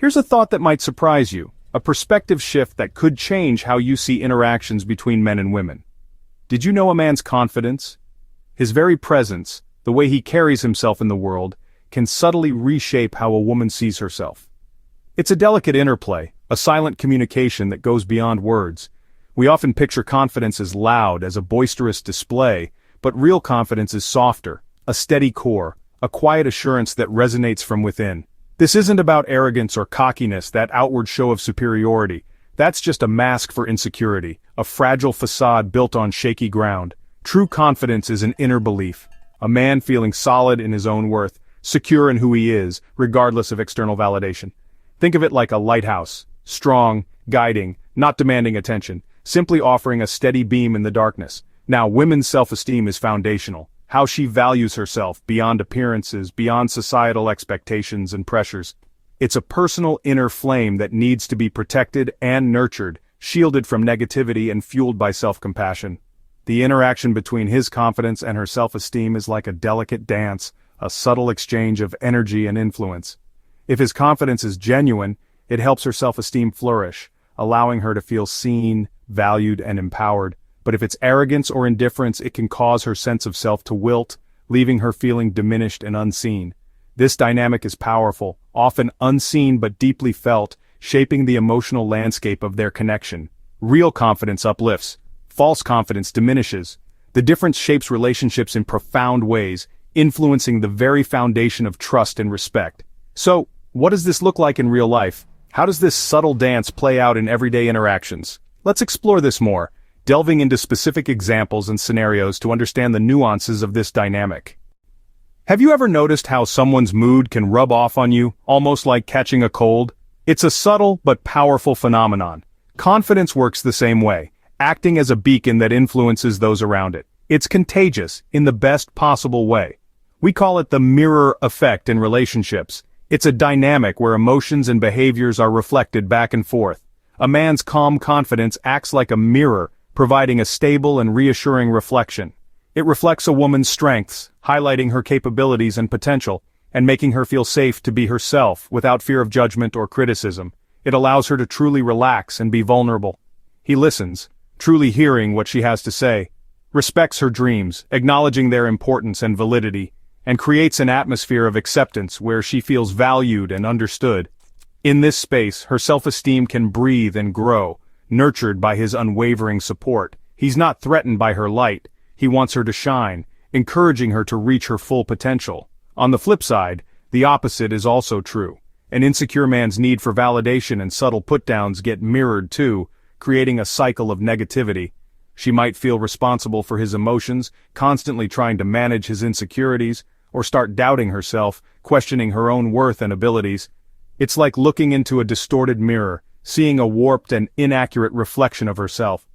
Here's a thought that might surprise you, a perspective shift that could change how you see interactions between men and women. Did you know a man's confidence, his very presence, the way he carries himself in the world, can subtly reshape how a woman sees herself? It's a delicate interplay, a silent communication that goes beyond words. We often picture confidence as loud, as a boisterous display, but real confidence is softer, a steady core, a quiet assurance that resonates from within. This isn't about arrogance or cockiness, that outward show of superiority. That's just a mask for insecurity, a fragile facade built on shaky ground. True confidence is an inner belief, a man feeling solid in his own worth, secure in who he is, regardless of external validation. Think of it like a lighthouse, strong, guiding, not demanding attention, simply offering a steady beam in the darkness. Now, women's self-esteem is foundational. How she values herself beyond appearances, beyond societal expectations and pressures. It's a personal inner flame that needs to be protected and nurtured, shielded from negativity and fueled by self-compassion. The interaction between his confidence and her self-esteem is like a delicate dance, a subtle exchange of energy and influence. If his confidence is genuine, it helps her self-esteem flourish, allowing her to feel seen, valued, and empowered. But if it's arrogance or indifference, it can cause her sense of self to wilt, leaving her feeling diminished and unseen. This dynamic is powerful, often unseen but deeply felt, shaping the emotional landscape of their connection. Real confidence uplifts. False confidence diminishes. The difference shapes relationships in profound ways, influencing the very foundation of trust and respect. So, what does this look like in real life? How does this subtle dance play out in everyday interactions? Let's explore this more, delving into specific examples and scenarios to understand the nuances of this dynamic. Have you ever noticed how someone's mood can rub off on you, almost like catching a cold? It's a subtle but powerful phenomenon. Confidence works the same way, acting as a beacon that influences those around it. It's contagious, in the best possible way. We call it the mirror effect in relationships. It's a dynamic where emotions and behaviors are reflected back and forth. A man's calm confidence acts like a mirror, providing a stable and reassuring reflection. It reflects a woman's strengths, highlighting her capabilities and potential, and making her feel safe to be herself without fear of judgment or criticism. It allows her to truly relax and be vulnerable. He listens, truly hearing what she has to say, respects her dreams, acknowledging their importance and validity, and creates an atmosphere of acceptance where she feels valued and understood. In this space, her self-esteem can breathe and grow, nurtured by his unwavering support. He's not threatened by her light. He wants her to shine, encouraging her to reach her full potential. On the flip side, the opposite is also true. An insecure man's need for validation and subtle put-downs get mirrored too, creating a cycle of negativity. She might feel responsible for his emotions, constantly trying to manage his insecurities, or start doubting herself, questioning her own worth and abilities. It's like looking into a distorted mirror, seeing a warped and inaccurate reflection of herself.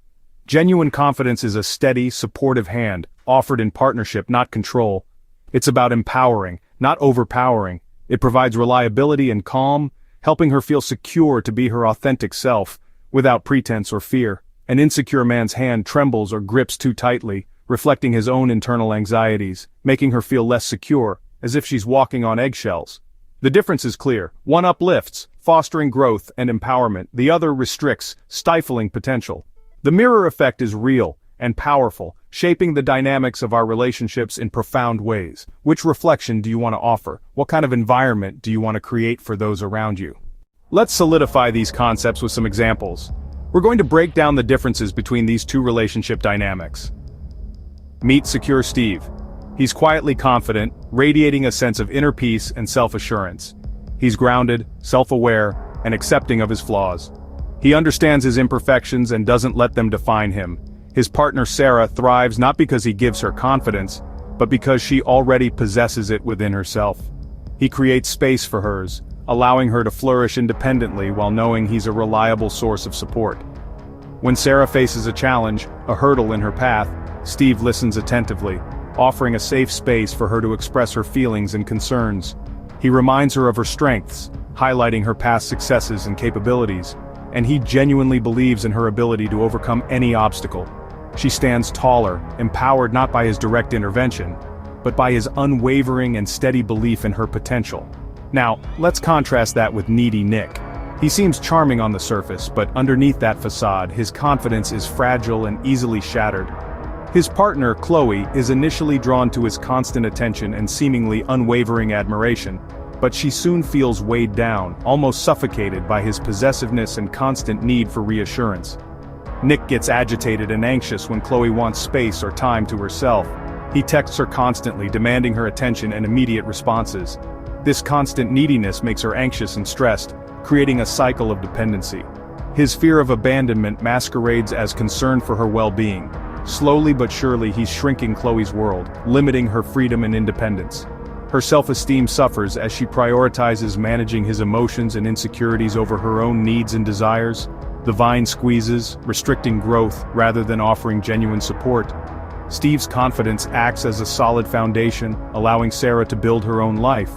Genuine confidence is a steady, supportive hand, offered in partnership, not control. It's about empowering, not overpowering. It provides reliability and calm, helping her feel secure to be her authentic self, without pretense or fear. An insecure man's hand trembles or grips too tightly, reflecting his own internal anxieties, making her feel less secure, as if she's walking on eggshells. The difference is clear. One uplifts, fostering growth and empowerment. The other restricts, stifling potential. The mirror effect is real and powerful, shaping the dynamics of our relationships in profound ways. Which reflection do you want to offer? What kind of environment do you want to create for those around you? Let's solidify these concepts with some examples. We're going to break down the differences between these two relationship dynamics. Meet Secure Steve. He's quietly confident, radiating a sense of inner peace and self-assurance. He's grounded, self-aware, and accepting of his flaws. He understands his imperfections and doesn't let them define him. His partner Sarah thrives not because he gives her confidence, but because she already possesses it within herself. He creates space for hers, allowing her to flourish independently while knowing he's a reliable source of support. When Sarah faces a challenge, a hurdle in her path, Steve listens attentively, offering a safe space for her to express her feelings and concerns. He reminds her of her strengths, highlighting her past successes and capabilities, and he genuinely believes in her ability to overcome any obstacle. She stands taller, empowered not by his direct intervention, but by his unwavering and steady belief in her potential. Now, let's contrast that with needy Nick. He seems charming on the surface, but underneath that facade, his confidence is fragile and easily shattered. His partner, Chloe, is initially drawn to his constant attention and seemingly unwavering admiration, but she soon feels weighed down, almost suffocated by his possessiveness and constant need for reassurance. Nick gets agitated and anxious when Chloe wants space or time to herself. He texts her constantly, demanding her attention and immediate responses. This constant neediness makes her anxious and stressed, creating a cycle of dependency. His fear of abandonment masquerades as concern for her well-being. Slowly but surely he's shrinking Chloe's world, limiting her freedom and independence. Her self-esteem suffers as she prioritizes managing his emotions and insecurities over her own needs and desires. The vine squeezes, restricting growth rather than offering genuine support. Steve's confidence acts as a solid foundation, allowing Sarah to build her own life.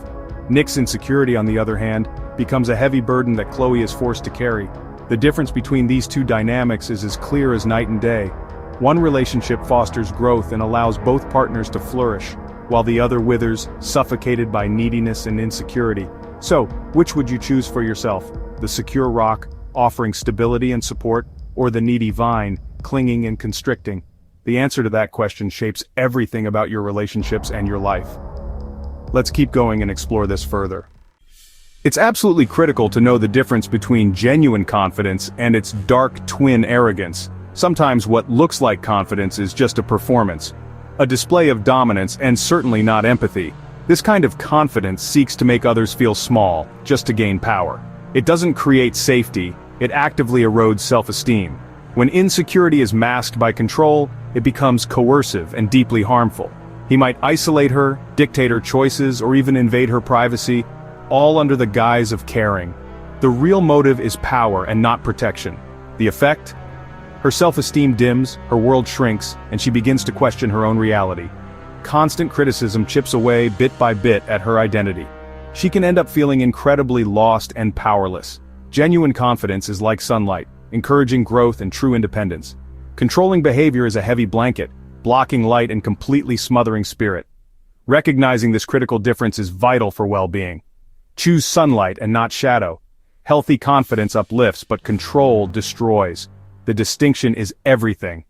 Nick's insecurity, on the other hand, becomes a heavy burden that Chloe is forced to carry. The difference between these two dynamics is as clear as night and day. One relationship fosters growth and allows both partners to flourish, while the other withers, suffocated by neediness and insecurity. So, which would you choose for yourself? The secure rock, offering stability and support, or the needy vine, clinging and constricting? The answer to that question shapes everything about your relationships and your life. Let's keep going and explore this further. It's absolutely critical to know the difference between genuine confidence and its dark twin arrogance. Sometimes what looks like confidence is just a performance, a display of dominance, and certainly not empathy. This kind of confidence seeks to make others feel small, just to gain power. It doesn't create safety, it actively erodes self-esteem. When insecurity is masked by control, it becomes coercive and deeply harmful. He might isolate her, dictate her choices, or even invade her privacy, all under the guise of caring. The real motive is power and not protection. The effect? Her self-esteem dims, her world shrinks, and she begins to question her own reality. Constant criticism chips away bit by bit at her identity. She can end up feeling incredibly lost and powerless. Genuine confidence is like sunlight, encouraging growth and true independence. Controlling behavior is a heavy blanket, blocking light and completely smothering spirit. Recognizing this critical difference is vital for well-being. Choose sunlight and not shadow. Healthy confidence uplifts, but control destroys. The distinction is everything.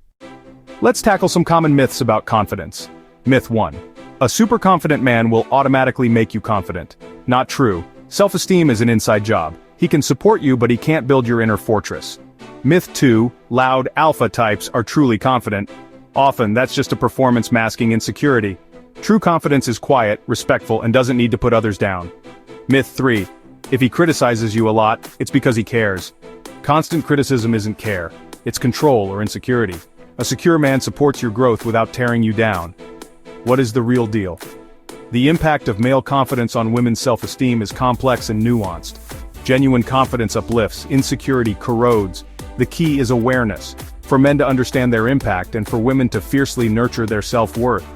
Let's tackle some common myths about confidence. Myth 1. A super confident man will automatically make you confident. Not true. Self-esteem is an inside job. He can support you, but he can't build your inner fortress. Myth 2. Loud alpha types are truly confident. Often, that's just a performance masking insecurity. True confidence is quiet, respectful, and doesn't need to put others down. Myth 3. If he criticizes you a lot, it's because he cares. Constant criticism isn't care. It's control or insecurity. A secure man supports your growth without tearing you down. What is the real deal? The impact of male confidence on women's self-esteem is complex and nuanced. Genuine confidence uplifts, insecurity corrodes. The key is awareness. For men to understand their impact and for women to fiercely nurture their self-worth.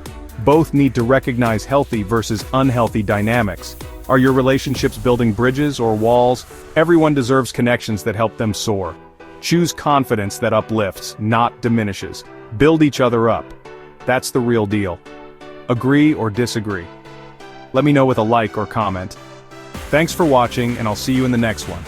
Both need to recognize healthy versus unhealthy dynamics. Are your relationships building bridges or walls? Everyone deserves connections that help them soar. Choose confidence that uplifts, not diminishes. Build each other up. That's the real deal. Agree or disagree? Let me know with a like or comment. Thanks for watching, and I'll see you in the next one.